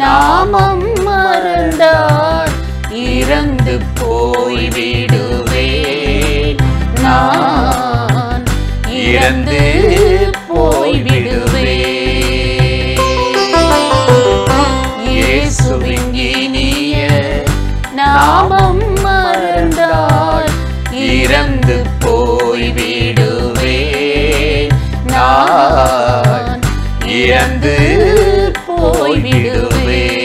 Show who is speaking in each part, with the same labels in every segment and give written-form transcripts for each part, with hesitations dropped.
Speaker 1: நாமம் மறந்தால் இறந்து போய்விடுவேன். நான் இறந்து போய்விடுவேன். இயேசுவின் இனிய நாமம் மறந்தால் இறந்து போய்விடுவேன். நான் இறந்து போய்விடுவேன்.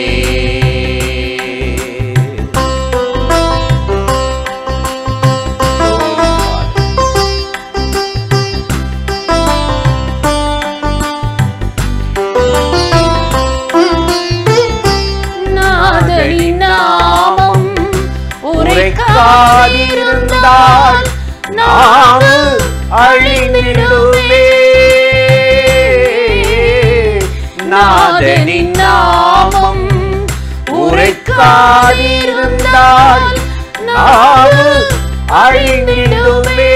Speaker 1: நாதனின் நாமம் உரைக்காதிருந்தால் நாம் அழிந்திடுவே. நாதனின் நாமம் உரைக்காதிருந்தால் நாம் அழிந்திடுவே.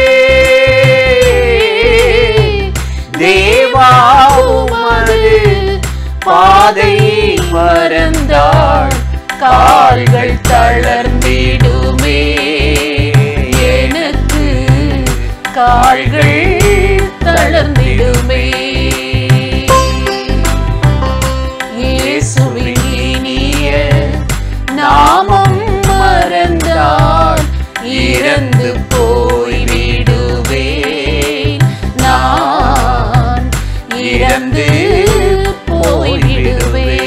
Speaker 1: தேவா உமது பாதை மறந்தாள் கால்கள் தளர்ந்திடுமே. எனக்கு கால்கள் தளர்ந்திடுமே. இயேசுவின் இனிய நாமம் மறந்தால் இறந்து போய்விடுவேன். நான் இறந்து போய்விடுவேன்.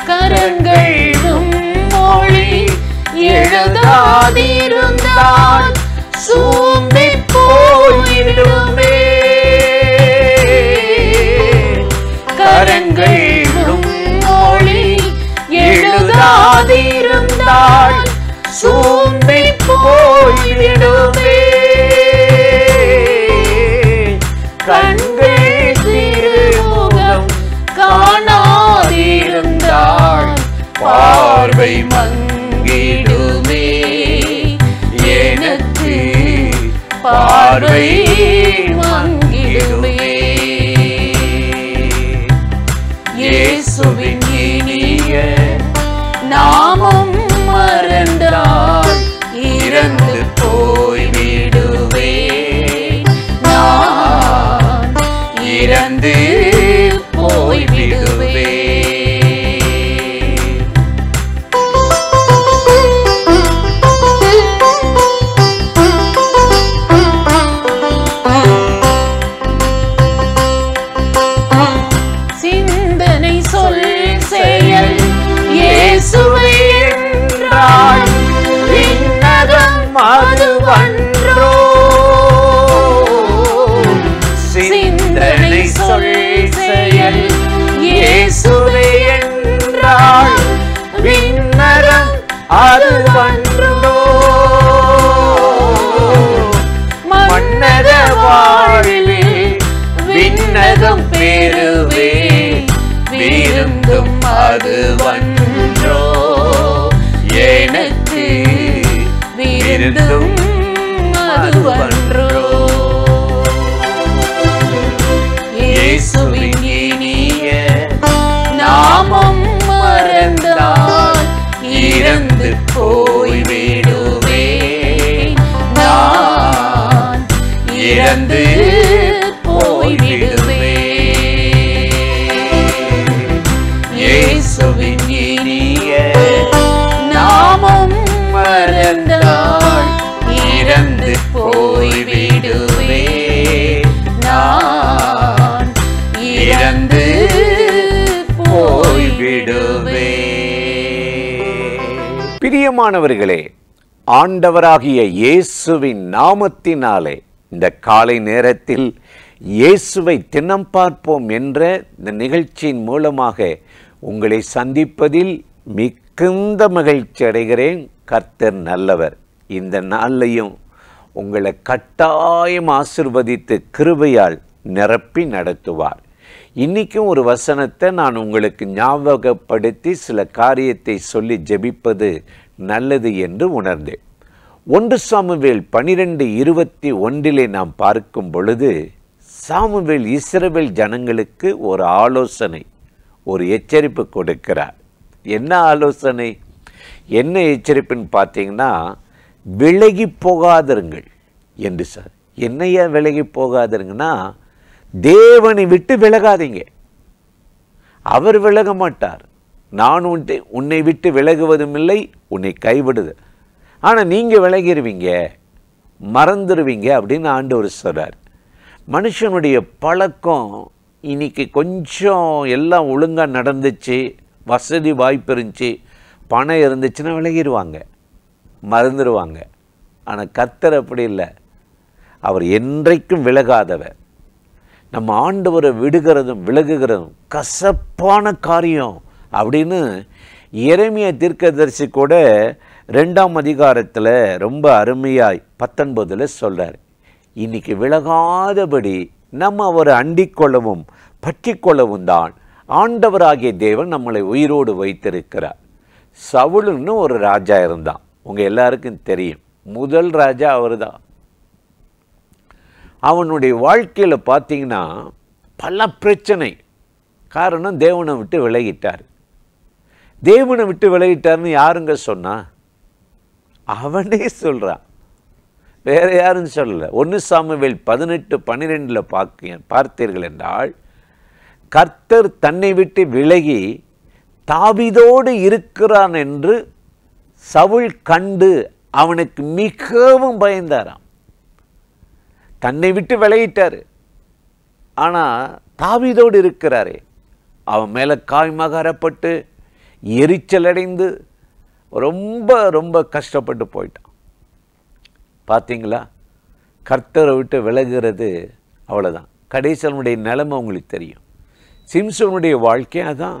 Speaker 1: கரங்களும் மொழி எழுதாதிருந்தால் சூம்பி போய்விடுமே. கரங்களும் மொழி எழுதாதிருந்தால் சூம்பி போய்விடுமே. கண்கள் திருமுகம் காணாதிருந்தால் பார்வை மங்கிடுமே. எனக்கு பார்வை மங்கிடுமே. இயேசுவின் இனிய நாமம் மறந்தால் இறந்து போய்விடுவேன். நான் இறந்து போய்விடுவேன். சிந்தனை சொல் செயல் இயேசுவே என்றால் விண்ணகம் அதுவன்றோ. சிந்தனை சொல் செயல் இயேசுவே என்றால் விண்ணகம் அதுவன்றோ. மன்னத வாழ்வில் விண்ணகம் பெறுவே விருந்தும் அதுவன்றோ. எனக்கு விருந்தும் அதுவன்றோ. இயேசுவின் இனிய நாமம் மறந்தால் இறந்து போய்விடுவேன். நான் இறந்து போய்விடுவேன். இயேசுவின் இனிய நாமம் மறந்தால் இறந்து போய்விடுவேன். நான் இறந்து போய்விடுவேன்.
Speaker 2: பிரியமானவர்களே, ஆண்டவராகிய இயேசுவின் நாமத்தினாலே இந்த காலை நேரத்தில் இயேசுவை தினம் பார்ப்போம் என்ற இந்த நிகழ்ச்சியின் மூலமாக உங்களை சந்திப்பதில் மிகுந்த மகிழ்ச்சி அடைகிறேன். கர்த்தர் நல்லவர். இந்த நாளையும் உங்களை கட்டாயம் ஆசிர்வதித்து கிருபையால் நிரப்பி நடத்துவார். இன்றைக்கும் ஒரு வசனத்தை நான் உங்களுக்கு ஞாபகப்படுத்தி சில காரியத்தை சொல்லி ஜெபிப்பது நல்லது என்று உணர்ந்தேன். 1 சாமுவேல் 12:21 நாம் பார்க்கும் பொழுது, சாமுவேல் இஸ்ரவேல் ஜனங்களுக்கு ஒரு ஆலோசனை, ஒரு எச்சரிப்பு கொடுக்கிறார். என்ன ஆலோசனை, என்ன எச்சரிப்புன்னு பார்த்தீங்கன்னா, விலகி போகாதிருங்கள் என்று சார். என்னையா விலகி போகாதிருங்கன்னா, தேவனை விட்டு விலகாதீங்க. அவர் விலக மாட்டார். நான் உன்னை விட்டு விலகுவதும் இல்லை, உன்னை கைவிடுது. ஆனால் நீங்கள் விலகிடுவீங்க, மறந்துடுவீங்க அப்படின்னு ஆண்டவர் சொல்கிறார். மனுஷனுடைய பழக்கம் இன்னைக்கு கொஞ்சம் எல்லாம் ஒழுங்காக நடந்துச்சு, வசதி வாய்ப்பு இருந்துச்சு, பணம் இருந்துச்சுன்னா விலகிடுவாங்க, மறந்துடுவாங்க. ஆனால் கர்த்தர் அப்படி இல்லை. அவர் என்றைக்கும் விலகாதவர். நம்ம ஆண்டவரை விடுகிறதும் விலகுகிறதும் கசப்பான காரியம் அப்படின்னு எரேமியா தீர்க்கதரிசி கூட 2ஆம் அதிகாரத்தில் ரொம்ப அருமையாய் 19 சொல்கிறார். இன்னைக்கு விலகாதபடி நம்ம அவரை அண்டிக் கொள்ளவும் பற்றி கொள்ளவும் தான் ஆண்டவராகிய தேவன் நம்மளை உயிரோடு வைத்திருக்கிறார். சவுலுன்னு ஒரு ராஜா இருந்தான், உங்கள் எல்லாருக்கும் தெரியும். முதல் ராஜா அவர் தான். அவனுடைய வாழ்க்கையில் பார்த்தீங்கன்னா பல பிரச்சனை. காரணம், தேவனை விட்டு விலகிட்டார். தேவனை விட்டு விலகிட்டார்னு யாருங்க சொன்னா? அவனே சொல்கிறான், வேற யாரும் சொல்லலை. 1 சாமுவேல் 18:12 பார்த்தீர்கள் என்றால், கர்த்தர் தன்னை விட்டு விலகி தாவீதோடு இருக்கிறான் என்று சவுல் கண்டு அவனுக்கு மிகவும் பயந்தாராம். தன்னை விட்டு விலகிட்டாரு, ஆனால் தாவீதோடு இருக்கிறாரே, அவன் மேலே காய்மகாரப்பட்டு எரிச்சல் அடைந்து ரொம்ப ரொம்ப கஷ்டப்பட்டு போயிட்டான். பார்த்தீங்களா, கர்த்தரை விட்டு விலகிறது அவ்வளோதான். கடைசனுடைய நிலைமை உங்களுக்கு தெரியும். சிம்சோனுடைய வாழ்க்கை அதான்.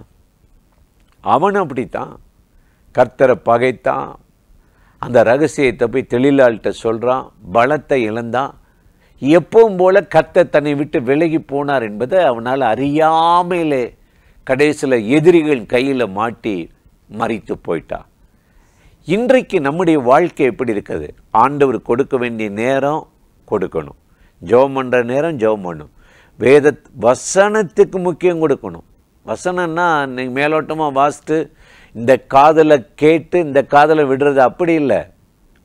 Speaker 2: அவன் அப்படித்தான், கர்த்தரை பகைத்தான், அந்த ரகசியத்தை போய் தெளிலாள்கிட்ட சொல்கிறான், பலத்தை இழந்தான். எப்பவும் போல கர்த்தர் தன்னை விட்டு விலகி போனார் என்பதை அவனால் அறியாமலே கடைசியில் எதிரிகள் கையில் மாட்டி மறித்து போயிட்டான். இன்றைக்கு நம்முடைய வாழ்க்கை எப்படி இருக்குது? ஆண்டவர் கொடுக்க வேண்டிய நேரம் கொடுக்கணும், ஜெபம் பண்ணுற நேரம் ஜெபம் பண்ணணும், வேத வசனத்துக்கு முக்கியம் கொடுக்கணும். வசனம்னா நீங்கள் மேலோட்டமாக வாசித்து இந்த காதலை கேட்டு இந்த காதலை விடுறது அப்படி இல்லை.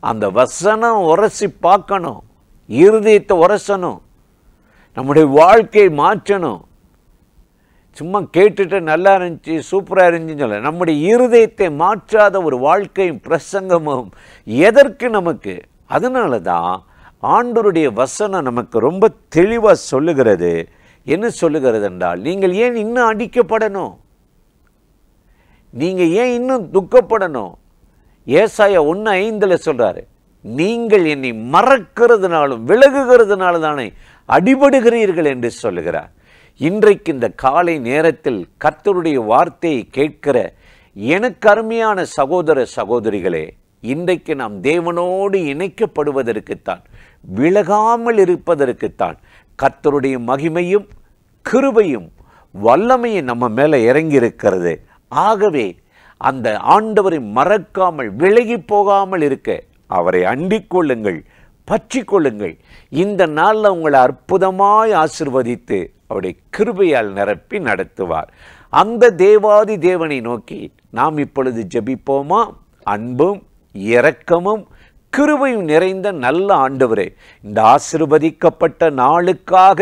Speaker 2: அந்த வசனம் உரசி பார்க்கணும், இருதயத்தை உரசணும், நம்முடைய வாழ்க்கையை மாற்றணும். சும்மா கேட்டுட்டு நல்லா இருந்துச்சு, சூப்பராக இருந்துச்சுன்னு சொல்ல, நம்முடைய இருதயத்தை மாற்றாத ஒரு வாழ்க்கையும் பிரசங்கமும் எதற்கு நமக்கு? அதனால தான் ஆண்டவருடைய வசனம் நமக்கு ரொம்ப தெளிவாக சொல்லுகிறது. என்ன சொல்லுகிறது என்றால், நீங்கள் ஏன் இன்னும் அடிக்கப்படணும்? நீங்கள் ஏன் இன்னும் துக்கப்படணும்? ஏசாயா 1:5 சொல்கிறாரு, நீங்கள் என்னை மறக்கிறதுனாலும் விலகுகிறதுனால தானே அடிபடுகிறீர்கள் என்று சொல்லுகிறார். இன்றைக்கு இந்த காலை நேரத்தில் கர்த்தருடைய வார்த்தையை கேட்கிற எனக்கு அருமையான சகோதர சகோதரிகளே, இன்றைக்கு நாம் தேவனோடு இணைக்கப்படுவதற்குத்தான், விலகாமல் இருப்பதற்குத்தான் கர்த்தருடைய மகிமையும் கிருபையும் வல்லமையும் நம்ம மேலே இறங்கி இருக்கிறது. ஆகவே அந்த ஆண்டவரை மறக்காமல் விலகி போகாமல் இருக்க அவரை அண்டிக் கொள்ளுங்கள், பற்றி கொள்ளுங்கள். இந்த நாளில் உங்களை அற்புதமாய் ஆசீர்வதித்து அவருடைய கிருபையால் நிரப்பி நடத்துவார். அந்த தேவாதி தேவனை நோக்கி நாம் இப்பொழுது ஜெபிப்போமா? அன்பும் இரக்கமும் கிருபையும் நிறைந்த நல்ல ஆண்டவரே, இந்த ஆசீர்வதிக்கப்பட்ட நாளுக்காக,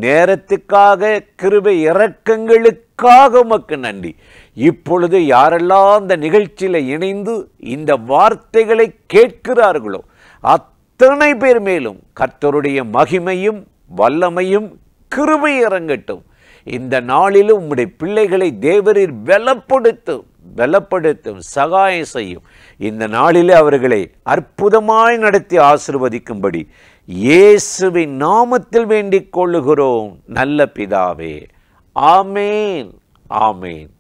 Speaker 2: நேரத்துக்காக, கிருபை இரக்கங்களுக்காக உமக்கு நன்றி. இப்பொழுது யாரெல்லாம் இந்த நிகழ்ச்சியில் இணைந்து இந்த வார்த்தைகளை கேட்கிறார்களோ அத்தனை பேர் மேலும் கர்த்தருடைய மகிமையும் வல்லமையும் கிருபை இறங்கட்டும். இந்த நாளிலும் உம்முடைய பிள்ளைகளை தேவரீர் பலப்படுத்தும் சகாயம் செய்யும். இந்த நாளிலே அவர்களை அற்புதமாய் நடத்தி ஆசீர்வதிக்கும்படி இயேசுவின் நாமத்தில் வேண்டிக் கொள்ளுகிறோம் நல்ல பிதாவே. ஆமேன், ஆமேன்.